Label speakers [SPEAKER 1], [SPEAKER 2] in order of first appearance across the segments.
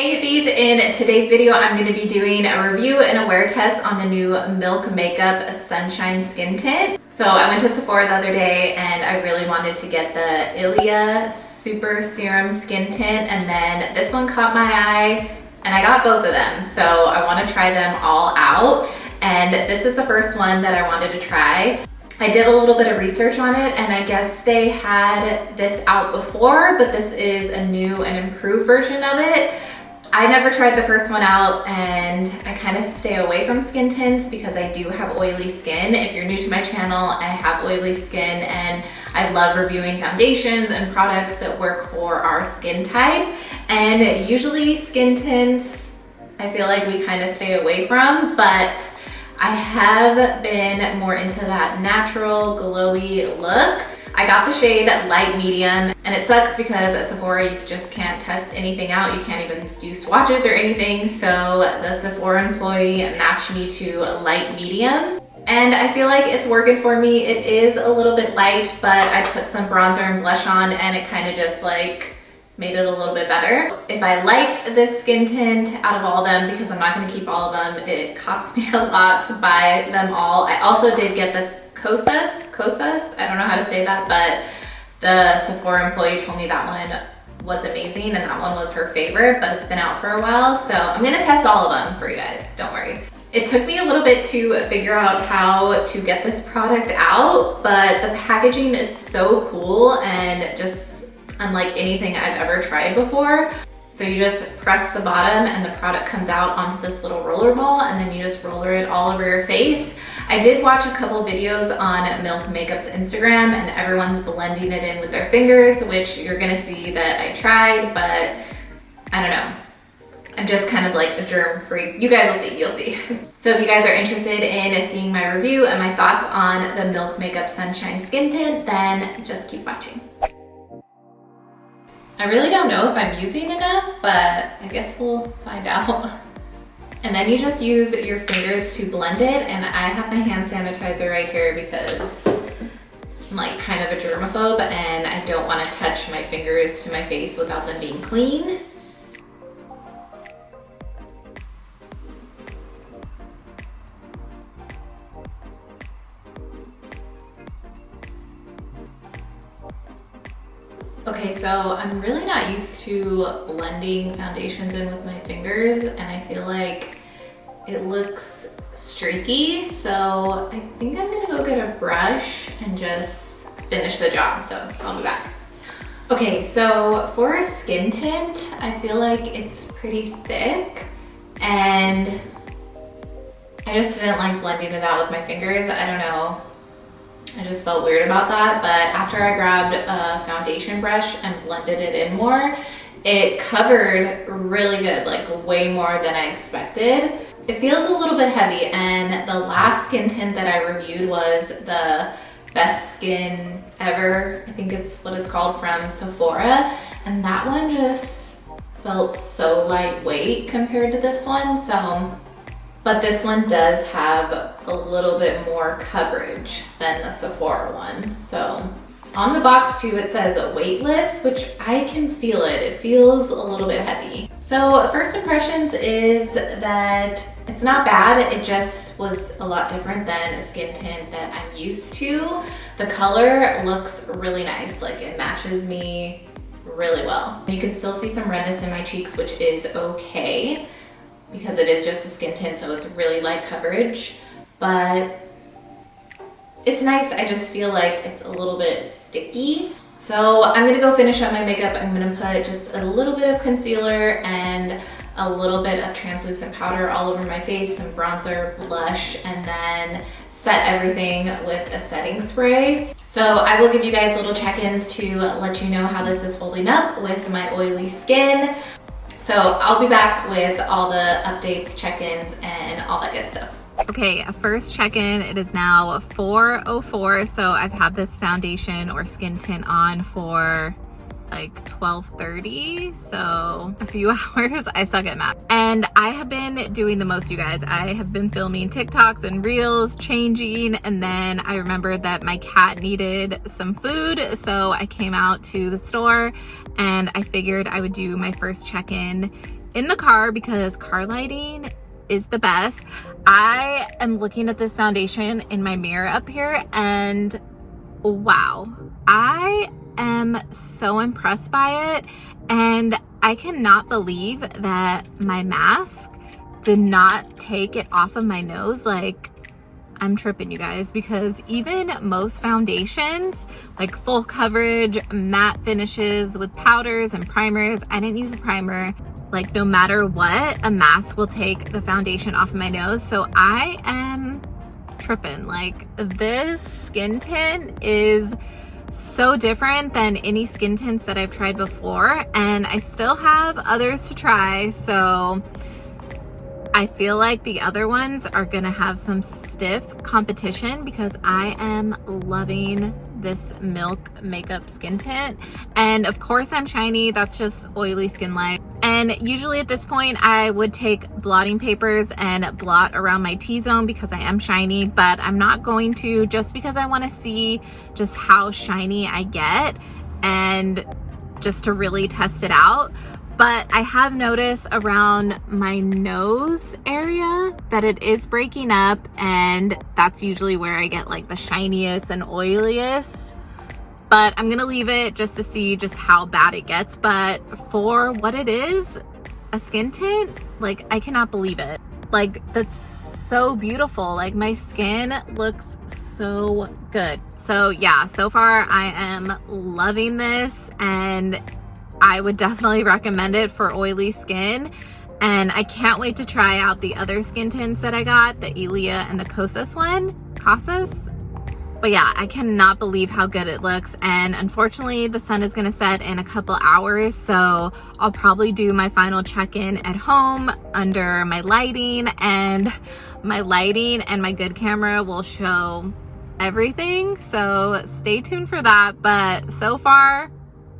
[SPEAKER 1] Hey hippies, in today's video I'm going to be doing a review and a wear test on the new Milk Makeup Sunshine Skin Tint. So I went to Sephora the other day and I really wanted to get the Ilia Super Serum Skin Tint, and then this one caught my eye and I got both of them. So I want to try them all out, and this is the first one that I wanted to try. I did a little bit of research on it and I guess they had this out before, but this is a new and improved version of it. I never tried the first one out and I kind of stay away from skin tints because I do have oily skin. If you're new to my channel, I have oily skin and I love reviewing foundations and products that work for our skin type. And usually skin tints, I feel like we kind of stay away from, but I have been more into that natural glowy look. I got the shade light medium, and it sucks because at Sephora you just can't test anything out. You can't even do swatches or anything. So the Sephora employee matched me to light medium, and I feel like it's working for me. It is a little bit light, but I put some bronzer and blush on and it kind of just like made it a little bit better. If I like this skin tint out of all of them, because I'm not going to keep all of them, it cost me a lot to buy them all. I also did get the Kosas, I don't know how to say that, but the Sephora employee told me that one was amazing and that one was her favorite, but it's been out for a while, so I'm gonna test all of them for you guys, don't worry. It took me a little bit to figure out how to get this product out, but the packaging is so cool and just unlike anything I've ever tried before. So you just press the bottom and the product comes out onto this little roller ball, and then you just roller it all over your face. I did watch a couple videos on Milk Makeup's Instagram and everyone's blending it in with their fingers, which you're gonna see that I tried, but I don't know. I'm just kind of like a germ freak. You guys will see, you'll see. So if you guys are interested in seeing my review and my thoughts on the Milk Makeup Sunshine Skin Tint, then just keep watching. I really don't know if I'm using enough, but I guess we'll find out. And then you just use your fingers to blend it, and I have my hand sanitizer right here because I'm like kind of a germaphobe and I don't want to touch my fingers to my face without them being clean. Okay, so I'm really not used to blending foundations in with my fingers, and I feel like it looks streaky, so I think I'm gonna go get a brush and just finish the job, so I'll be back. Okay, so for a skin tint, I feel like it's pretty thick, and I just didn't like blending it out with my fingers. I don't know. I just felt weird about that, but after I grabbed a foundation brush and blended it in more, it covered really good, like way more than I expected. It feels a little bit heavy, and the last skin tint that I reviewed was the Best Skin Ever, I think it's what it's called, from Sephora, and that one just felt so lightweight compared to this one, so. But this one does have a little bit more coverage than the Sephora one. So on the box too, it says weightless, which I can feel it. It feels a little bit heavy. So first impressions is that it's not bad. It just was a lot different than a skin tint that I'm used to. The color looks really nice. Like it matches me really well. You can still see some redness in my cheeks, which is okay, because it is just a skin tint, so it's really light coverage, but it's nice. I just feel like it's a little bit sticky. So I'm gonna go finish up my makeup. I'm gonna put just a little bit of concealer and a little bit of translucent powder all over my face, some bronzer, blush, and then set everything with a setting spray. So I will give you guys little check-ins to let you know how this is holding up with my oily skin. So I'll be back with all the updates, check-ins, and all that good stuff. Okay, first check-in, it is now 4:04, so I've had this foundation or skin tint on for like 12:30, so a few hours. I suck at math. And I have been doing the most, you guys. I have been filming TikToks and reels, changing, and then I remembered that my cat needed some food, so I came out to the store and I figured I would do my first check-in in the car because car lighting is the best. I am looking at this foundation in my mirror up here and wow, I am so impressed by it, and I cannot believe that my mask did not take it off of my nose. Like, I'm tripping, you guys, because even most foundations, like full coverage, matte finishes with powders and primers, I didn't use a primer. Like, no matter what, a mask will take the foundation off of my nose. So I am tripping. Like, this skin tint is so different than any skin tints that I've tried before, and I still have others to try, so I feel like the other ones are gonna have some stiff competition because I am loving this milk makeup skin tint. And of course I'm shiny, that's just oily skin life. And usually at this point I would take blotting papers and blot around my T-zone because I am shiny, but I'm not going to, just because I wanna see just how shiny I get and just to really test it out. But I have noticed around my nose area that it is breaking up, and that's usually where I get like the shiniest and oiliest. But I'm gonna leave it just to see just how bad it gets. But for what it is, a skin tint, like, I cannot believe it. Like, that's so beautiful. Like, my skin looks so good. So yeah, so far I am loving this, and I would definitely recommend it for oily skin. And I can't wait to try out the other skin tints that I got, the Elia and the Kosas one, Kosas. But yeah, I cannot believe how good it looks. And unfortunately, the sun is gonna set in a couple hours, so I'll probably do my final check-in at home under my lighting, and my good camera will show everything. So stay tuned for that. But so far,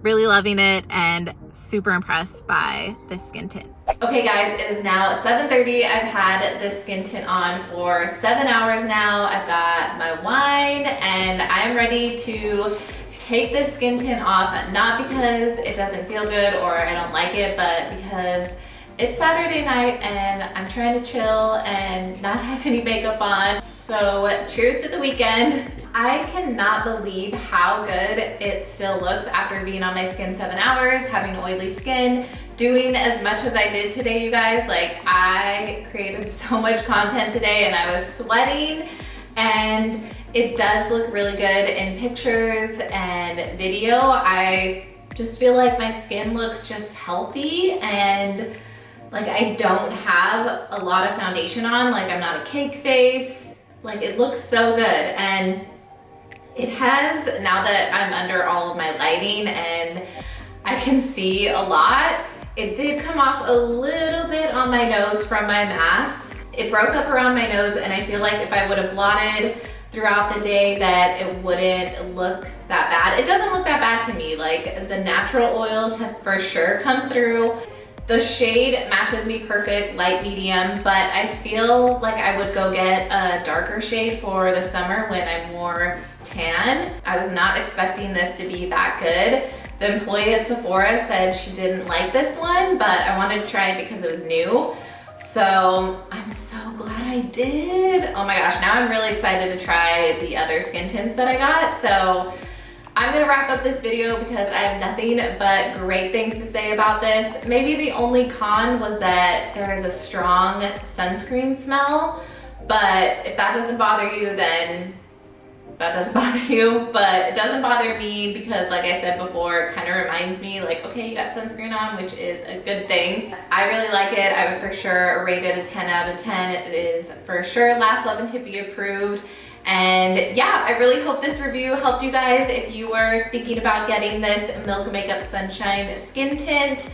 [SPEAKER 1] really loving it and super impressed by this skin tint. Okay guys, it is now 7:30. I've had this skin tint on for 7 hours now. I've got my wine and I'm ready to take this skin tint off, not because it doesn't feel good or I don't like it, but because it's Saturday night and I'm trying to chill and not have any makeup on. So cheers to the weekend. I cannot believe how good it still looks after being on my skin 7 hours, having oily skin, doing as much as I did today, you guys. Like, I created so much content today and I was sweating, and it does look really good in pictures and video. I just feel like my skin looks just healthy, and like, I don't have a lot of foundation on. Like, I'm not a cake face. Like, it looks so good. And it has, now that I'm under all of my lighting and I can see a lot, it did come off a little bit on my nose from my mask. It broke up around my nose, and I feel like if I would have blotted throughout the day that it wouldn't look that bad. It doesn't look that bad to me. Like, the natural oils have for sure come through. The shade matches me perfect, light medium, but I feel like I would go get a darker shade for the summer when I'm more tan. I was not expecting this to be that good. The employee at Sephora said she didn't like this one, but I wanted to try it because it was new. So I'm so glad I did. Oh my gosh, now I'm really excited to try the other skin tints that I got. So I'm gonna wrap up this video because I have nothing but great things to say about this. Maybe the only con was that there is a strong sunscreen smell, but if that doesn't bother you, then that doesn't bother you. But it doesn't bother me because, like I said before, it kind of reminds me like, okay, you got sunscreen on, which is a good thing. I really like it. I would for sure rate it a 10 out of 10. It is for sure Laugh Love and Hippie approved. And yeah, I really hope this review helped you guys if you were thinking about getting this Milk Makeup Sunshine Skin Tint.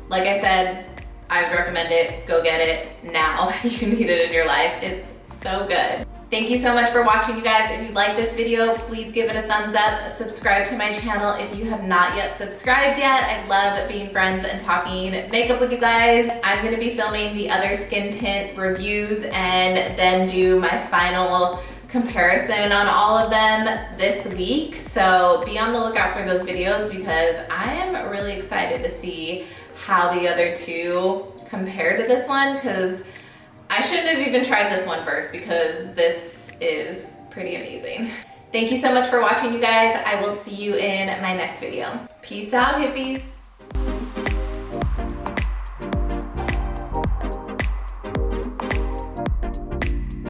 [SPEAKER 1] Like I said, I would recommend it. Go get it now. You need it in your life. It's so good. Thank you so much for watching, you guys. If you like this video, please give it a thumbs up. Subscribe to my channel if you have not yet subscribed yet. I love being friends and talking makeup with you guys. I'm gonna be filming the other skin tint reviews and then do my final comparison on all of them this week. So be on the lookout for those videos because I am really excited to see how the other two compare to this one, because I shouldn't have even tried this one first because this is pretty amazing. Thank you so much for watching, you guys. I will see you in my next video. Peace out, hippies.